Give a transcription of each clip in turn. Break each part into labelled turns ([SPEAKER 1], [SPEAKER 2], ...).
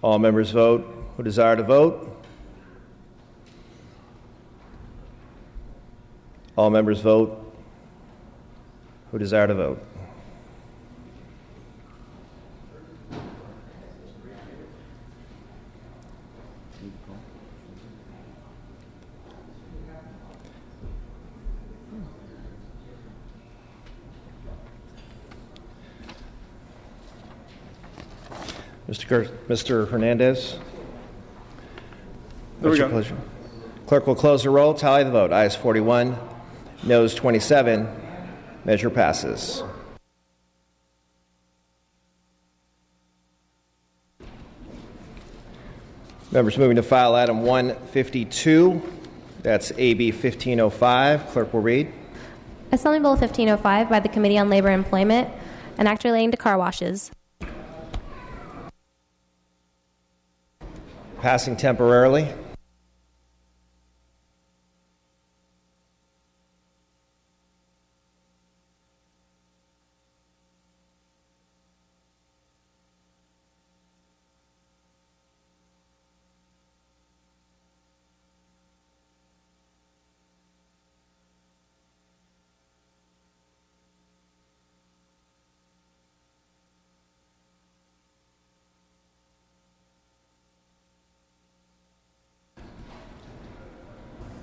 [SPEAKER 1] All members vote who desire to vote. All members vote who desire to vote. Mr. Hernandez.
[SPEAKER 2] There we go.
[SPEAKER 1] Pleasure. Clerk will close the roll. Tally the vote. Ayes 41, noes 27. Measure passes. Members, moving to file item 152. That's AB 1505. Clerk will read.
[SPEAKER 3] Assembly Bill 1505 by the Committee on Labor and Employment, an act relating to car washes.
[SPEAKER 1] Passing temporarily.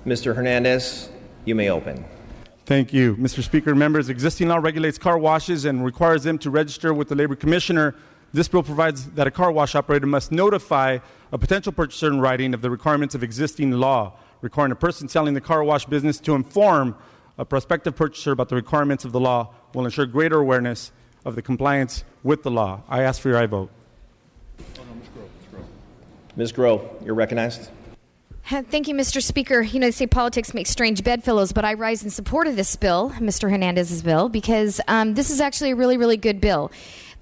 [SPEAKER 1] Mr. Hernandez, you may open.
[SPEAKER 2] Thank you, Mr. Speaker. Members, existing law regulates car washes and requires them to register with the Labor Commissioner. This bill provides that a car wash operator must notify a potential purchaser in writing of the requirements of existing law, requiring a person selling the car wash business to inform a prospective purchaser about the requirements of the law will ensure greater awareness of the compliance with the law. I ask for your aye vote.
[SPEAKER 1] Ms. Grove, you're recognized.
[SPEAKER 4] Thank you, Mr. Speaker. You know, they say politics makes strange bedfellows, but I rise in support of this bill, Mr. Hernandez's bill, because this is actually a really, really good bill.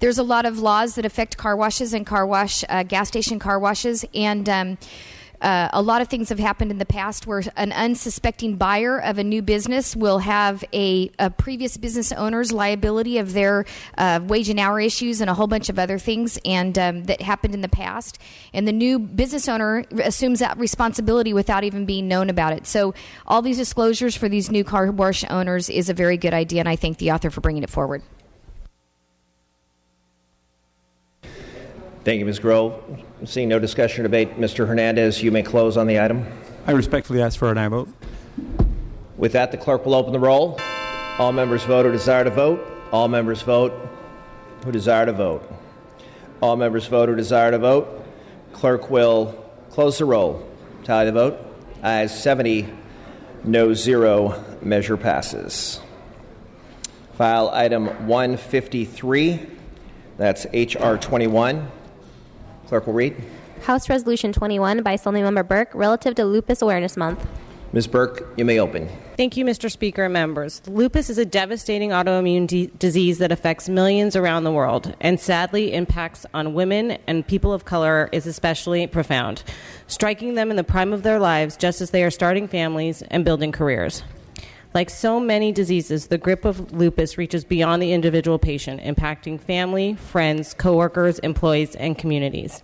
[SPEAKER 4] There's a lot of laws that affect car washes and gas station car washes, and a lot of things have happened in the past where an unsuspecting buyer of a new business will have a previous business owner's liability of their wage and hour issues and a whole bunch of other things and that happened in the past. And the new business owner assumes that responsibility without even being known about it. So all these disclosures for these new car wash owners is a very good idea, and I thank the author for bringing it forward.
[SPEAKER 1] Thank you, Ms. Grove. Seeing no discussion or debate, Mr. Hernandez, you may close on the item.
[SPEAKER 2] I respectfully ask for an aye vote.
[SPEAKER 1] With that, the clerk will open the roll. All members vote who desire to vote. All members vote who desire to vote. All members vote who desire to vote. Clerk will close the roll. Tally the vote. Ayes 70, no 0. Measure passes. File item 153. That's H.R. 21. Clerk will read.
[SPEAKER 3] House Resolution 21 by Assemblymember Burke relative to Lupus Awareness Month.
[SPEAKER 1] Ms. Burke, you may open.
[SPEAKER 5] Thank you, Mr. Speaker and members. Lupus is a devastating autoimmune disease that affects millions around the world, and sadly impacts on women and people of color is especially profound, striking them in the prime of their lives just as they are starting families and building careers. Like so many diseases, the grip of lupus reaches beyond the individual patient, impacting family, friends, coworkers, employees, and communities.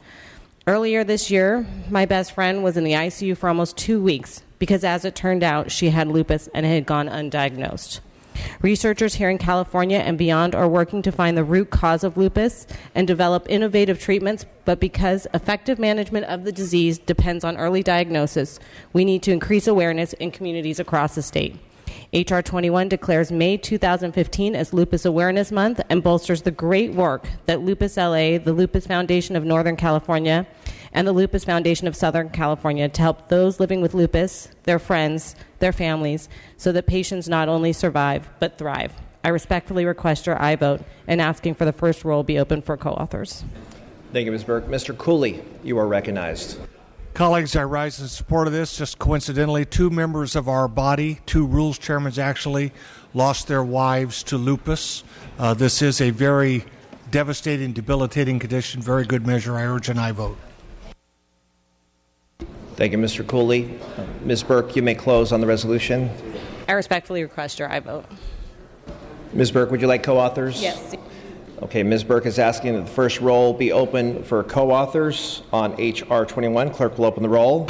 [SPEAKER 5] Earlier this year, my best friend was in the ICU for almost 2 weeks because, as it turned out, she had lupus and it had gone undiagnosed. Researchers here in California and beyond are working to find the root cause of lupus and develop innovative treatments, but because effective management of the disease depends on early diagnosis, we need to increase awareness in communities across the state. H.R. 21 declares May 2015 as Lupus Awareness Month and bolsters the great work that Lupus LA, the Lupus Foundation of Northern California, and the Lupus Foundation of Southern California to help those living with lupus, their friends, their families, so that patients not only survive but thrive. I respectfully request your aye vote and asking for the first roll be open for co-authors.
[SPEAKER 1] Thank you, Ms. Burke. Mr. Cooley, you are recognized.
[SPEAKER 6] Colleagues, I rise in support of this. Just coincidentally, 2 members of our body, 2 rules chairmen actually, lost their wives to lupus. This is a very devastating, debilitating condition. Very good measure. I urge an aye vote.
[SPEAKER 1] Thank you, Mr. Cooley. Ms. Burke, you may close on the resolution.
[SPEAKER 5] I respectfully request your aye vote.
[SPEAKER 1] Ms. Burke, would you like co-authors?
[SPEAKER 5] Yes.
[SPEAKER 1] Okay, Ms. Burke is asking that the first roll be open for co-authors on H.R. 21. Clerk will open the roll.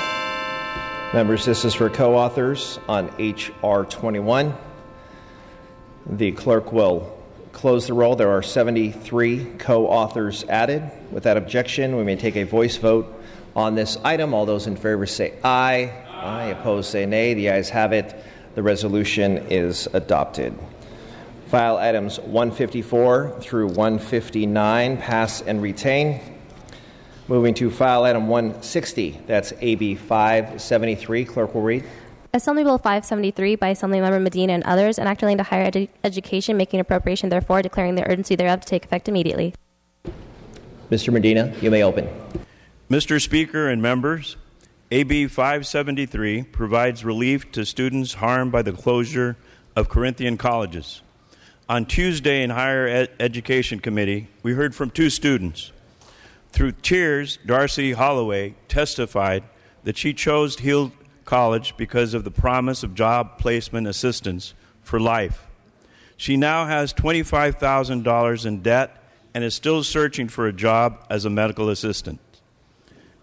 [SPEAKER 1] Members, this is for co-authors on H.R. 21. The clerk will close the roll. There are 73 co-authors added. Without objection, we may take a voice vote on this item. All those in favor say aye. Aye. Opposed say nay. The ayes have it. The resolution is adopted. File items 154 through 159 pass and retain. Moving to file item 160, that's AB 573. Clerk will read.
[SPEAKER 3] Assembly Bill 573 by Assemblymember Medina and others, and relating to higher education, making appropriation therefore, declaring the urgency thereof to take effect immediately.
[SPEAKER 1] Mr. Medina, you may open.
[SPEAKER 7] Mr. Speaker and members, AB 573 provides relief to students harmed by the closure of Corinthian colleges. On Tuesday in Higher Education Committee, we heard from two students. Through tears, Darcy Holloway testified that she chose Hill College because of the promise of job placement assistance for life. She now has $25,000 in debt and is still searching for a job as a medical assistant.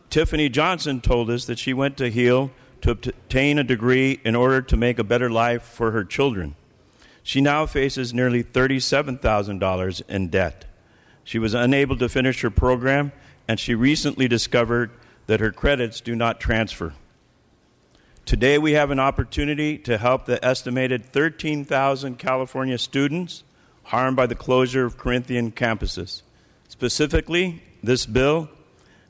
[SPEAKER 7] Tiffany Johnson told us that she went to Hill to obtain a degree in order to make a better life for her children. She now faces nearly $37,000 in debt. She was unable to finish her program, and she recently discovered that her credits do not transfer. Today we have an opportunity to help the estimated 13,000 California students harmed by the closure of Corinthian campuses. Specifically, this bill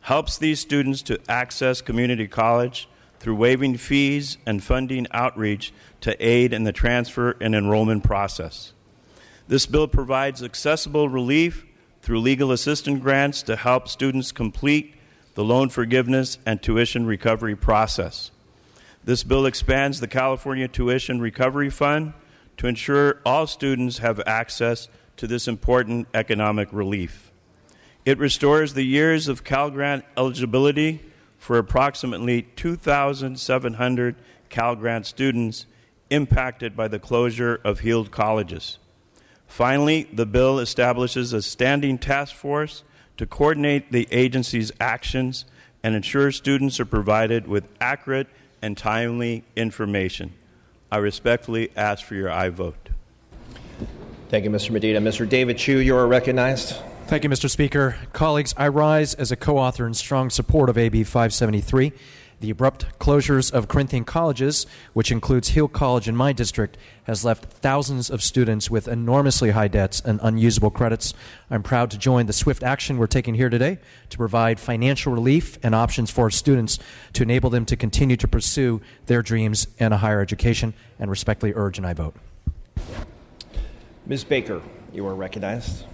[SPEAKER 7] helps these students to access community college through waiving fees and funding outreach to aid in the transfer and enrollment process. This bill provides accessible relief through legal assistance grants to help students complete the loan forgiveness and tuition recovery process. This bill expands the California Tuition Recovery Fund to ensure all students have access to this important economic relief. It restores the years of Cal Grant eligibility for approximately 2,700 Cal Grant students impacted by the closure of Heald colleges. Finally, the bill establishes a standing task force to coordinate the agency's actions and ensure students are provided with accurate and timely information. I respectfully ask for your aye vote.
[SPEAKER 1] Thank you, Mr. Medina. Mr. David Chu, you are recognized.
[SPEAKER 8] Thank you, Mr. Speaker. Colleagues, I rise as a co-author in strong support of AB 573. The abrupt closures of Corinthian colleges, which includes Hill College in my district, has left thousands of students with enormously high debts and unusable credits. I'm proud to join the swift action we're taking here today to provide financial relief and options for students to enable them to continue to pursue their dreams in a higher education, and respectfully urge an aye vote.
[SPEAKER 1] Ms. Baker, you are recognized.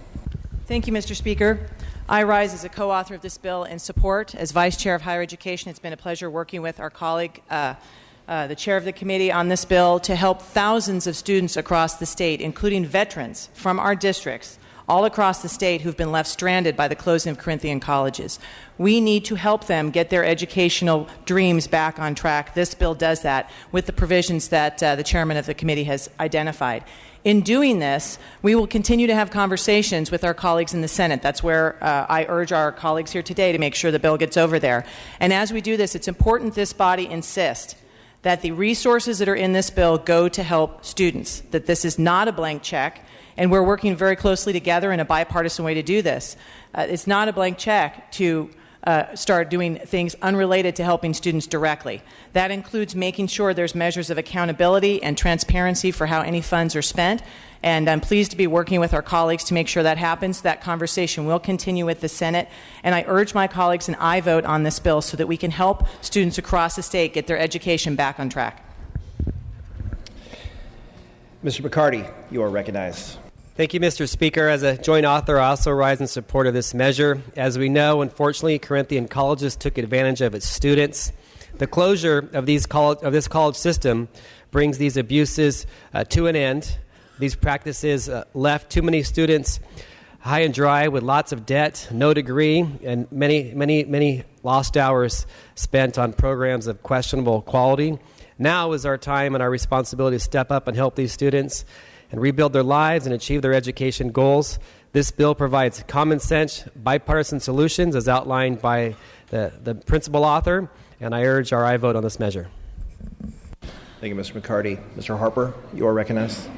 [SPEAKER 9] Thank you, Mr. Speaker. I rise as a co-author of this bill in support. As Vice Chair of Higher Education, it's been a pleasure working with our colleague, the Chair of the Committee, on this bill to help thousands of students across the state, including veterans from our districts, all across the state who've been left stranded by the closing of Corinthian colleges. We need to help them get their educational dreams back on track. This bill does that with the provisions that the Chairman of the Committee has identified. In doing this, we will continue to have conversations with our colleagues in the Senate. That's where I urge our colleagues here today to make sure the bill gets over there. And as we do this, it's important this body insist that the resources that are in this bill go to help students, that this is not a blank check, and we're working very closely together in a bipartisan way to do this. It's not a blank check to start doing things unrelated to helping students directly. That includes making sure there's measures of accountability and transparency for how any funds are spent, and I'm pleased to be working with our colleagues to make sure that happens. That conversation will continue with the Senate, and I urge my colleagues an aye vote on this bill so that we can help students across the state get their education back on track.
[SPEAKER 1] Mr. McCarty, you are recognized.
[SPEAKER 10] Thank you, Mr. Speaker. As a joint author, I also rise in support of this measure. As we know, unfortunately, Corinthian colleges took advantage of its students. The closure of this college system brings these abuses to an end. These practices left too many students high and dry with lots of debt, no degree, and many lost hours spent on programs of questionable quality. Now is our time and our responsibility to step up and help these students and rebuild their lives and achieve their education goals. This bill provides common sense, bipartisan solutions as outlined by the principal author, and I urge our aye vote on this measure.
[SPEAKER 1] Thank you, Mr. McCarty. Mr. Harper, you are recognized.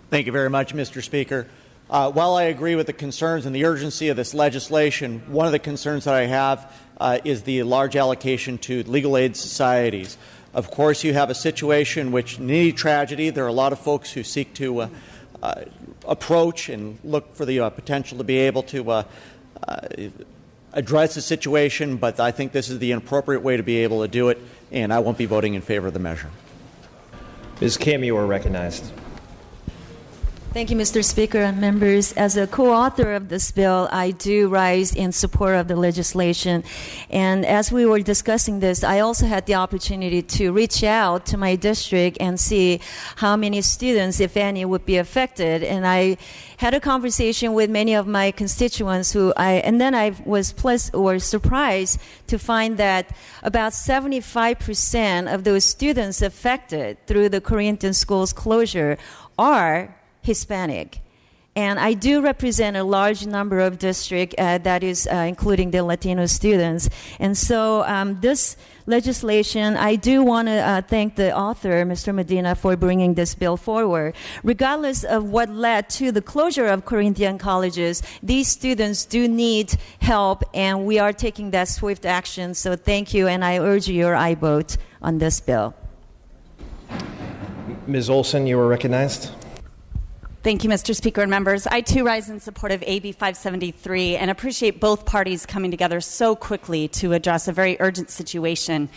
[SPEAKER 11] Thank you very much, Mr. Speaker. While I agree with the concerns and the urgency of this legislation, one of the concerns that I have is the large allocation to legal aid societies. Of course, you have a situation which, in any tragedy, there are a lot of folks who seek to approach and look for the potential to be able to address the situation, but I think this is the appropriate way to be able to do it, and I won't be voting in favor of the measure.
[SPEAKER 1] Ms. Kim, you are recognized.
[SPEAKER 12] Thank you, Mr. Speaker and members. As a co-author of this bill, I do rise in support of the legislation. And as we were discussing this, I also had the opportunity to reach out to my district and see how many students, if any, would be affected. And I had a conversation with many of my constituents and then I was surprised to find that about 75% of those students affected through the Corinthian schools closure are Hispanic. And I do represent a large number of districts, that is including the Latino students. And so this legislation, I do want to thank the author, Mr. Medina, for bringing this bill forward. Regardless of what led to the closure of Corinthian colleges, these students do need help, and we are taking that swift action. So thank you, and I urge your aye vote on this bill.
[SPEAKER 1] Ms. Olson, you are recognized.
[SPEAKER 13] Thank you, Mr. Speaker and members. I, too, rise in support of AB 573 and appreciate both parties coming together so quickly to address a very urgent situation.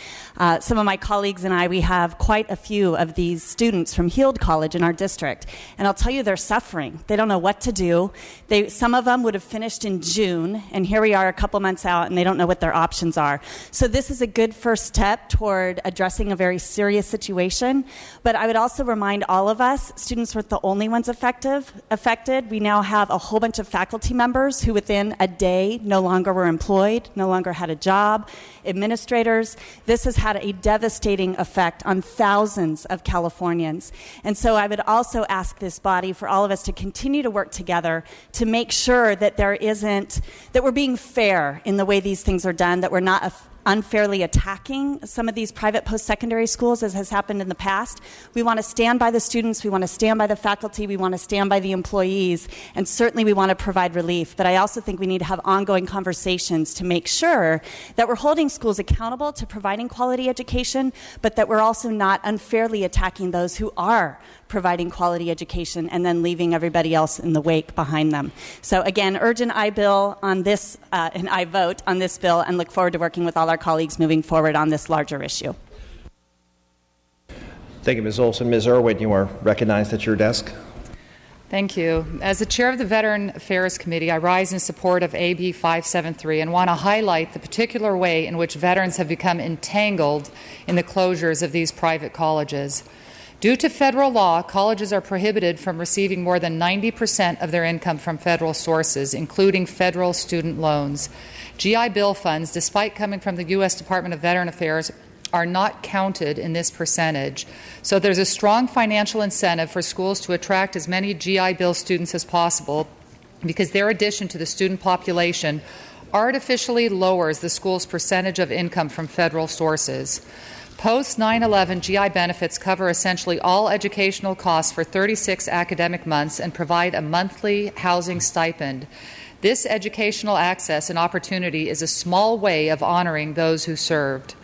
[SPEAKER 13] Some of my colleagues and I, we have quite a few of these students from Heald College in our district, and I'll tell you, they're suffering. They don't know what to do. Some of them would have finished in June, and here we are a couple months out, and they don't know what their options are. So this is a good first step toward addressing a very serious situation, but I would also remind all of us, students weren't the only ones affected. We now have a whole bunch of faculty members who within a day no longer were employed, no longer had a job, administrators. This has had a devastating effect on thousands of Californians. And so I would also ask this body for all of us to continue to work together to make sure that that we're being fair in the way these things are done, that we're not unfairly attacking some of these private post-secondary schools, as has happened in the past. We want to stand by the students, we want to stand by the faculty, we want to stand by the employees, and certainly we want to provide relief. But I also think we need to have ongoing conversations to make sure that we're holding schools accountable to providing quality education, but that we're also not unfairly attacking those who are providing quality education and then leaving everybody else in the wake behind them. So again, urge an aye vote on this bill, and look forward to working with all our colleagues moving forward on this larger issue.
[SPEAKER 1] Thank you, Ms. Olson. Ms. Irwin, you are recognized at your desk.
[SPEAKER 14] Thank you. As the chair of the Veteran Affairs Committee, I rise in support of AB 573 and want to highlight the particular way in which veterans have become entangled in the closures of these private colleges. Due to federal law, colleges are prohibited from receiving more than 90% of their income from federal sources, including federal student loans. GI Bill funds, despite coming from the U.S. Department of Veteran Affairs, are not counted in this percentage. So there's a strong financial incentive for schools to attract as many GI Bill students as possible, because their addition to the student population artificially lowers the school's percentage of income from federal sources. Post 9/11, GI benefits cover essentially all educational costs for 36 academic months and provide a monthly housing stipend. This educational access and opportunity is a small way of honoring those who served.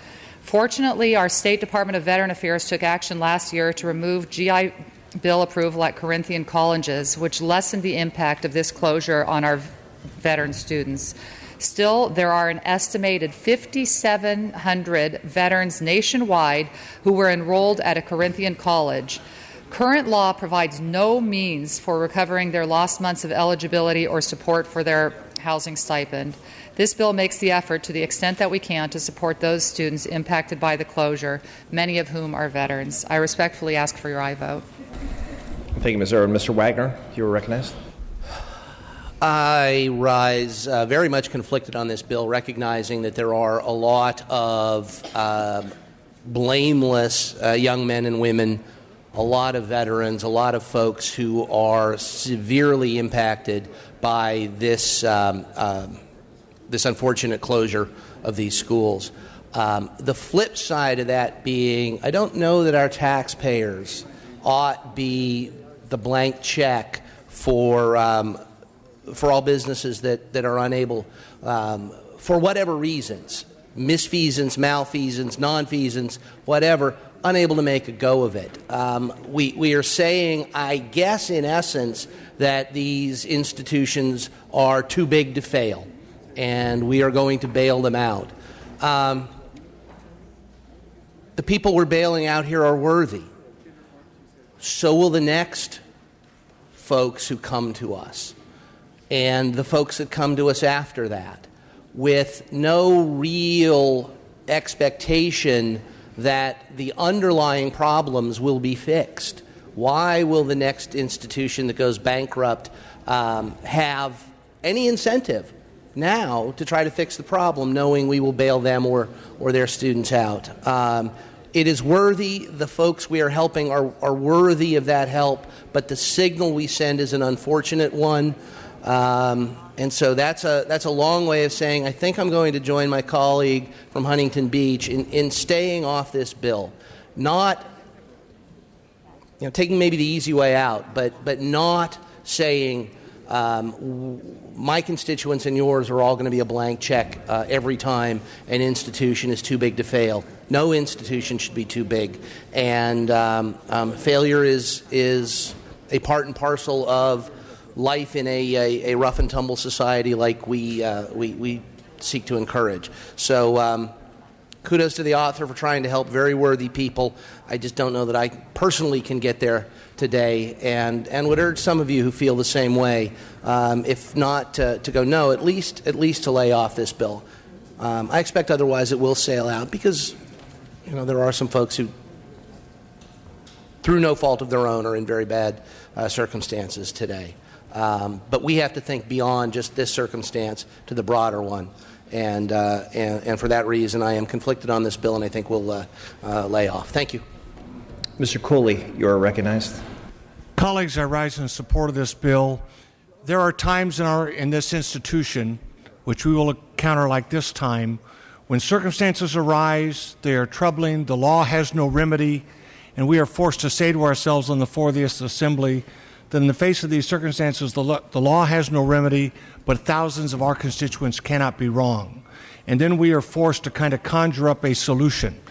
[SPEAKER 14] Fortunately, our State Department of Veteran Affairs took action last year to remove GI Bill approval at Corinthian colleges, which lessened the impact of this closure on our veteran students. Still, there are an estimated 5,700 veterans nationwide who were enrolled at a Corinthian college. Current law provides no means for recovering their lost months of eligibility or support for their housing stipend. This bill makes the effort to the extent that we can to support those students impacted by the closure, many of whom are veterans. I respectfully ask for your aye vote.
[SPEAKER 1] Thank you, Ms. Irwin. Mr. Wagner, you are recognized.
[SPEAKER 15] I rise very much conflicted on this bill, recognizing that there are a lot of blameless young men and women, a lot of veterans, a lot of folks who are severely impacted by this this unfortunate closure of these schools. The flip side of that being, I don't know that our taxpayers ought be the blank check for all businesses that are unable, for whatever reasons, misfeasance, malfeasance, nonfeasance, whatever, unable to make a go of it. We are saying, I guess, in essence, that these institutions are too big to fail, and we are going to bail them out. The people we're bailing out here are worthy. So will the next folks who come to us, and the folks that come to us after that, with no real expectation that the underlying problems will be fixed. Why will the next institution that goes bankrupt have any incentive now to try to fix the problem, knowing we will bail them or their students out? It is worthy. The folks we are helping are worthy of that help, but the signal we send is an unfortunate one. And so that's a long way of saying I think I'm going to join my colleague from Huntington Beach in staying off this bill. Not taking maybe the easy way out, but not saying my constituents and yours are all going to be a blank check every time an institution is too big to fail. No institution should be too big. And failure is a part and parcel of life in a rough and tumble society like we seek to encourage. So kudos to the author for trying to help very worthy people. I just don't know that I personally can get there today, and would urge some of you who feel the same way, if not to go no, at least to lay off this bill. I expect otherwise it will sail out because there are some folks who, through no fault of their own, are in very bad circumstances today. But we have to think beyond just this circumstance to the broader one. And for that reason, I am conflicted on this bill, and I think we'll lay off. Thank you.
[SPEAKER 1] Mr. Cooley, you are recognized.
[SPEAKER 6] Colleagues, I rise in support of this bill. There are times in this institution, which we will encounter like this time, when circumstances arise, they are troubling, the law has no remedy, and we are forced to say to ourselves on the floor of this assembly that in the face of these circumstances, the law has no remedy, but thousands of our constituents cannot be wrong. And then we are forced to kind of conjure up a solution.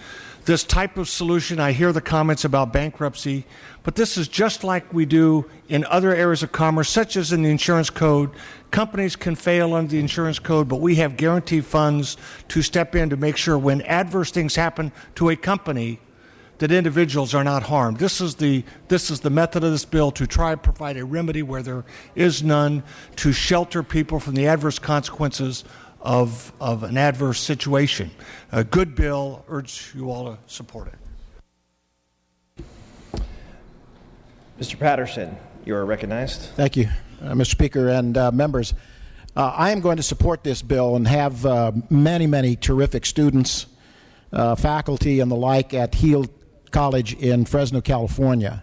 [SPEAKER 6] This type of solution, I hear the comments about bankruptcy, but this is just like we do in other areas of commerce, such as in the insurance code. Companies can fail under the insurance code, but we have guaranteed funds to step in to make sure when adverse things happen to a company, that individuals are not harmed. This is the method of this bill, to try to provide a remedy where there is none, to shelter people from the adverse consequences of an adverse situation. A good bill. Urge you all to support it.
[SPEAKER 1] Mr. Patterson, you are recognized.
[SPEAKER 16] Thank you, Mr. Speaker and members. I am going to support this bill and have many terrific students, faculty, and the like at Heald College in Fresno, California.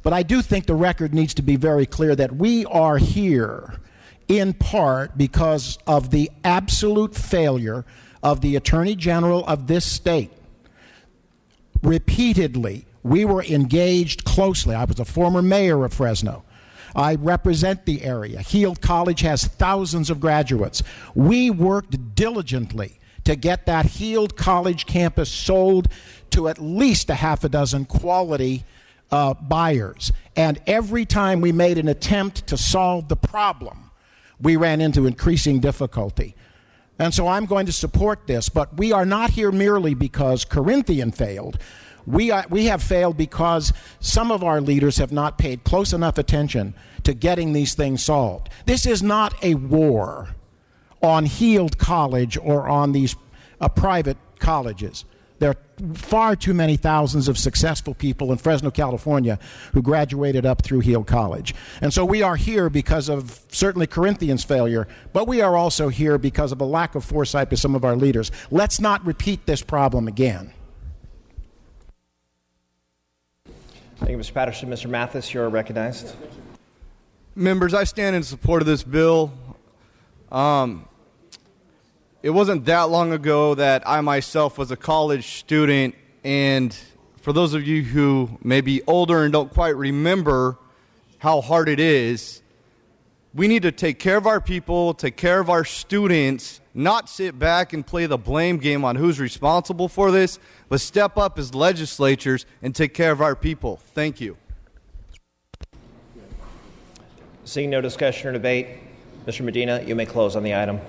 [SPEAKER 16] But I do think the record needs to be very clear that we are here in part because of the absolute failure of the Attorney General of this state. Repeatedly, we were engaged closely. I was a former mayor of Fresno. I represent the area. Heald College has thousands of graduates. We worked diligently to get that Heald College campus sold to at least a half a dozen quality buyers. And every time we made an attempt to solve the problem, we ran into increasing difficulty. And so I'm going to support this, but we are not here merely because Corinthian failed. We have failed because some of our leaders have not paid close enough attention to getting these things solved. This is not a war on Heald College or on these private colleges. There are far too many thousands of successful people in Fresno, California who graduated up through Heald College. And so we are here because of certainly Corinthian's failure, but we are also here because of a lack of foresight by some of our leaders. Let's not repeat this problem again.
[SPEAKER 1] Thank you, Mr. Patterson. Mr. Mathis, you are recognized.
[SPEAKER 17] Members, I stand in support of this bill. It wasn't that long ago that I myself was a college student, and for those of you who may be older and don't quite remember how hard it is, we need to take care of our people, take care of our students, not sit back and play the blame game on who's responsible for this, but step up as legislatures and take care of our people. Thank you.
[SPEAKER 1] Seeing no discussion or debate, Mr. Medina, you may close on the item.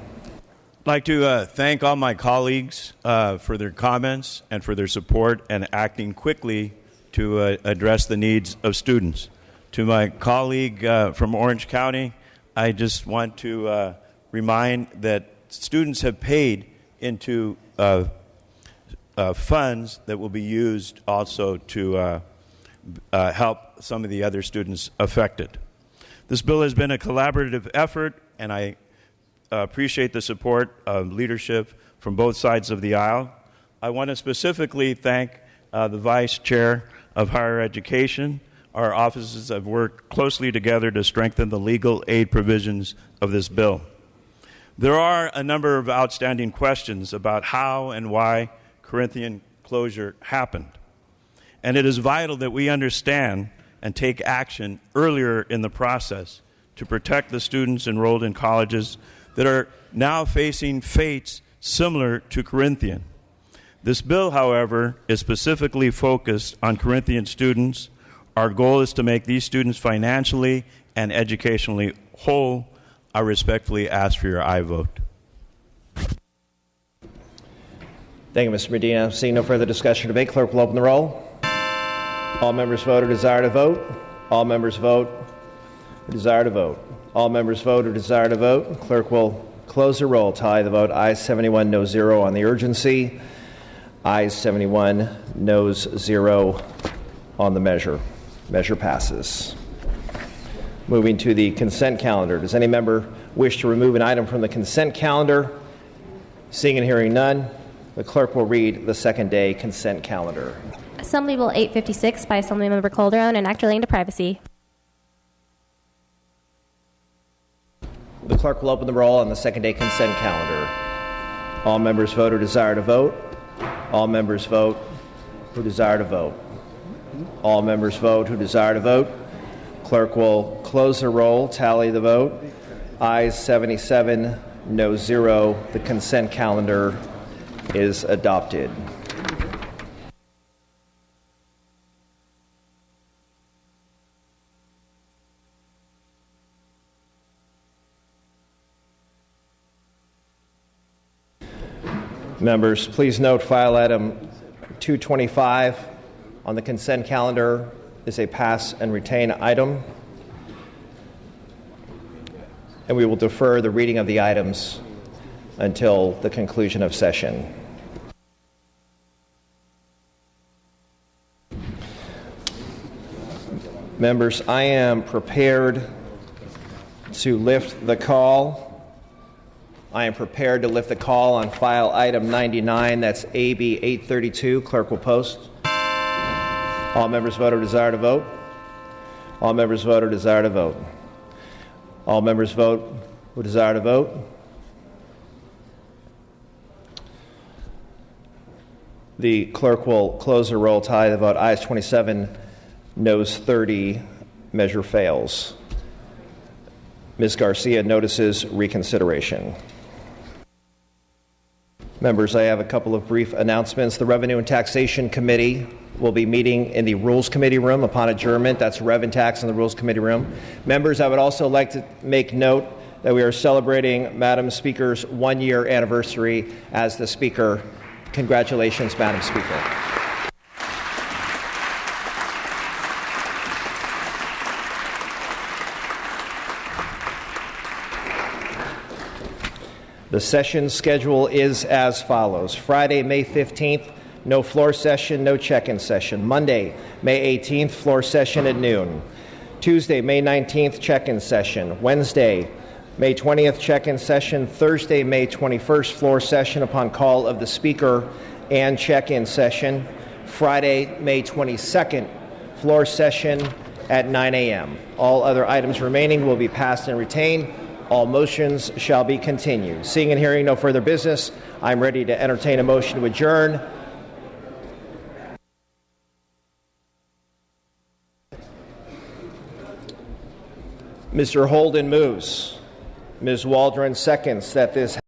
[SPEAKER 7] I'd like to thank all my colleagues for their comments and for their support and acting quickly to address the needs of students. To my colleague from Orange County, I just want to remind that students have paid into funds that will be used also to help some of the other students affected. This bill has been a collaborative effort, and I appreciate the support of leadership from both sides of the aisle. I want to specifically thank the Vice Chair of Higher Education. Our offices have worked closely together to strengthen the legal aid provisions of this bill. There are a number of outstanding questions about how and why Corinthian closure happened. And it is vital that we understand and take action earlier in the process to protect the students enrolled in colleges that are now facing fates similar to Corinthian. This bill, however, is specifically focused on Corinthian students. Our goal is to make these students financially and educationally whole. I respectfully ask for your aye vote.
[SPEAKER 1] Thank you, Mr. Medina. Seeing no further discussion or debate, clerk will open the roll. All members vote or desire to vote. All members vote or desire to vote. All members vote or desire to vote. Clerk will close the roll. Tally the vote. Ayes 71, no 0 on the urgency. Ayes 71, noes 0 on the measure. Measure passes. Moving to the consent calendar. Does any member wish to remove an item from the consent calendar? Seeing and hearing none, the clerk will read the second day consent calendar.
[SPEAKER 3] Assembly Bill 856 by Assemblymember Calderon, an act relating to privacy.
[SPEAKER 1] The clerk will open the roll on the second day consent calendar. All members vote or desire to vote. All members vote who desire to vote. All members vote who desire to vote. Clerk will close the roll, tally the vote. Ayes 77, no 0. The consent calendar is adopted. Members, please note file item 225 on the consent calendar is a pass and retain item, and we will defer the reading of the items until the conclusion of session. Members, I am prepared to lift the call. I am prepared to lift the call on file item 99. That's AB 832. Clerk will post. All members vote or desire to vote. All members vote or desire to vote. All members vote who desire to vote. The clerk will close the roll, tally the vote. Ayes 27, noes 30. Measure fails. Ms. Garcia notices reconsideration. Members, I have a couple of brief announcements. The Revenue and Taxation Committee will be meeting in the Rules Committee room upon adjournment. That's Rev and Tax in the Rules Committee room. Members, I would also like to make note that we are celebrating Madam Speaker's one-year anniversary as the Speaker. Congratulations, Madam Speaker. The session schedule is as follows. Friday, May 15th, no floor session, no check-in session. Monday, May 18th, floor session at noon. Tuesday, May 19th, check-in session. Wednesday, May 20th, check-in session. Thursday, May 21st, floor session upon call of the Speaker and check-in session. Friday, May 22nd, floor session at 9 a.m. All other items remaining will be passed and retained. All motions shall be continued. Seeing and hearing no further business, I'm ready to entertain a motion to adjourn. Mr. Holden moves. Ms. Waldron seconds that this